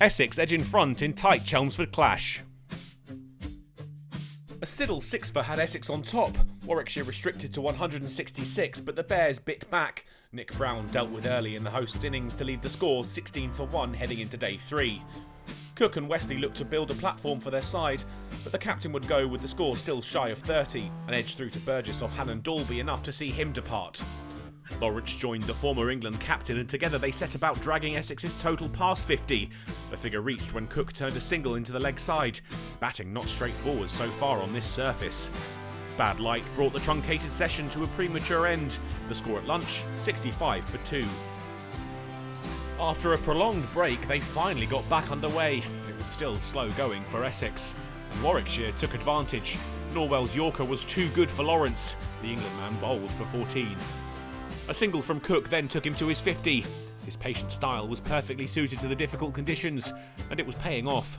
Essex edge in front in tight Chelmsford clash. A Siddle sixfer had Essex on top, Warwickshire restricted to 166, but the Bears bit back. Nick Brown dealt with early in the hosts' innings to leave the score 16-1 heading into day 3. Cook and Wesley looked to build a platform for their side, but the captain would go with the score still shy of 30, and edge through to Burgess off Hannon Dalby enough to see him depart. Lawrence joined the former England captain and together they set about dragging Essex's total past 50. The figure reached when Cook turned a single into the leg side. Batting not straightforward so far on this surface. Bad light brought the truncated session to a premature end. The score at lunch, 65-2. After a prolonged break, they finally got back underway. It was still slow going for Essex. And Warwickshire took advantage. Norwell's Yorker was too good for Lawrence. The Englandman bowled for 14. A single from Cook then took him to his 50. His patient style was perfectly suited to the difficult conditions, and it was paying off.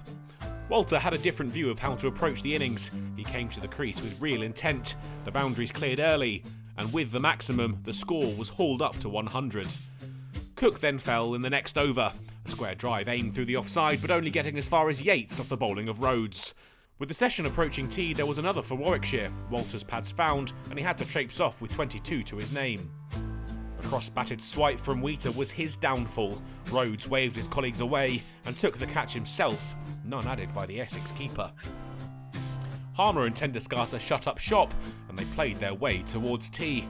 Walter had a different view of how to approach the innings. He came to the crease with real intent. The boundaries cleared early, and with the maximum, the score was hauled up to 100. Cook then fell in the next over. A square drive aimed through the offside, but only getting as far as Yates off the bowling of Rhodes. With the session approaching tea, there was another for Warwickshire. Walter's pads found, and he had to traipse off with 22 to his name. A cross-batted swipe from Wheater was his downfall. Rhodes waved his colleagues away and took the catch himself, none added by the Essex keeper. Harmer and Doeschate shut up shop, and they played their way towards tea.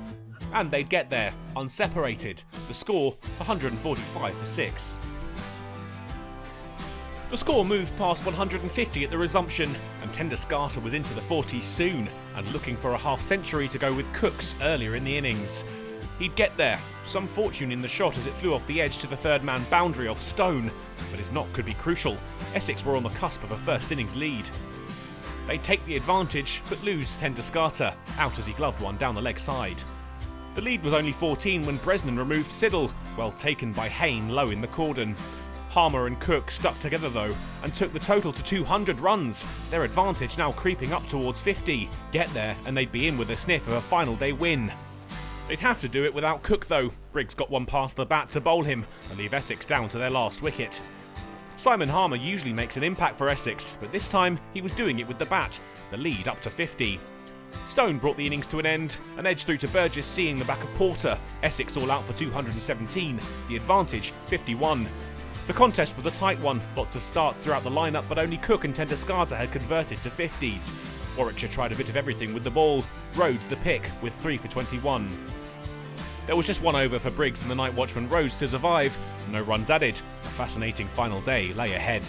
And they'd get there, unseparated. The score, 145-6. The score moved past 150 at the resumption, and Doeschate was into the 40s soon, and looking for a half-century to go with Cook's earlier in the innings. He'd get there, some fortune in the shot as it flew off the edge to the third-man boundary off Stone, but his knock could be crucial. Essex were on the cusp of a first-innings lead. They'd take the advantage, but lose Doeschate, out as he gloved one down the leg side. The lead was only 14 when Bresnan removed Siddle, well taken by Hayne low in the cordon. Harmer and Cook stuck together though, and took the total to 200 runs, their advantage now creeping up towards 50. Get there, and they'd be in with a sniff of a final day win. They'd have to do it without Cook though. Briggs got one past the bat to bowl him, and leave Essex down to their last wicket. Simon Harmer usually makes an impact for Essex, but this time he was doing it with the bat, the lead up to 50. Stone brought the innings to an end, and edged through to Burgess seeing the back of Porter. Essex all out for 217, the advantage 51. The contest was a tight one, lots of starts throughout the lineup, but only Cook and Doeschate had converted to 50s. Warwickshire tried a bit of everything with the ball, Rhodes the pick with 3 for 21. There was just one over for Briggs and the night watchman Rhodes to survive, no runs added. A fascinating final day lay ahead.